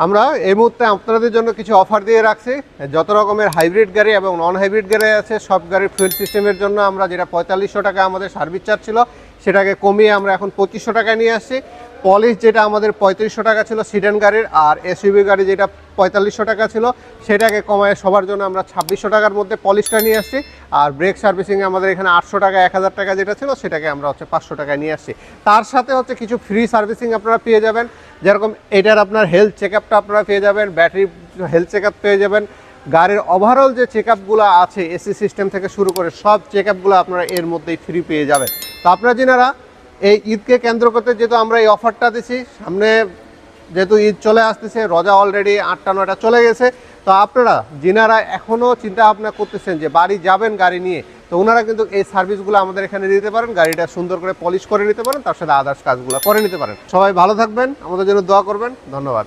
আমরা এই মুহূর্তে আপনাদের জন্য কিছু অফার দিয়ে রাখছি। যত রকমের হাইব্রিড গাড়ি এবং নন হাইব্রিড গাড়ি আছে সব গাড়ির ফুয়েল সিস্টেমের জন্য আমরা যেটা 4500 টাকা আমাদের সার্ভিস চার্জ ছিল সেটাকে কমিয়ে আমরা এখন 2500 টাকায় নিয়ে আসছি। পলিশ যেটা আমাদের 3500 টাকা ছিল সিডান গাড়ির, আর এসইউভি গাড়ি যেটা 4500 টাকা ছিল সেটাকে কমায় সবার জন্য আমরা 2600 টাকার মধ্যে পলিশটা নিয়ে আসছি। আর ব্রেক সার্ভিসিংয়ে আমাদের এখানে 800 টাকা 1000 টাকা যেটা ছিল সেটাকে আমরা 500 টাকায় নিয়ে আসছি। তার সাথে কিছু ফ্রি সার্ভিসিং আপনারা পেয়ে যাবেন, যেরকম এটার আপনার হেলথ চেক আপটা আপনারা পেয়ে যাবেন, ব্যাটারি হেলথ চেক আপ পেয়ে যাবেন, গাড়ির ওভারঅল যে চেক আপগুলো আছে এসি সিস্টেম থেকে শুরু করে সব চেক আপগুলো আপনারা এর মধ্যেই ফ্রি পেয়ে যাবেন। তো আপনারা যিনারা এই ঈদকে কেন্দ্র করতে যেহেতু আমরা এই অফারটা দিচ্ছি, সামনে যেহেতু ঈদ চলে আসতেছে, রোজা অলরেডি 8টা 9টা চলে গেছে, তো আপনারা যিনারা এখনও চিন্তা ভাবনা করতেছেন যে বাড়ি যাবেন গাড়ি নিয়ে, তো ওনারা কিন্তু এই সার্ভিসগুলো আমাদের এখানে দিতে পারেন, গাড়িটা সুন্দর করে পলিশ করে নিতে পারেন, তার সাথে আদার্স কাজগুলো করে নিতে পারেন। সবাই ভালো থাকবেন, আমাদের জন্য দোয়া করবেন। ধন্যবাদ।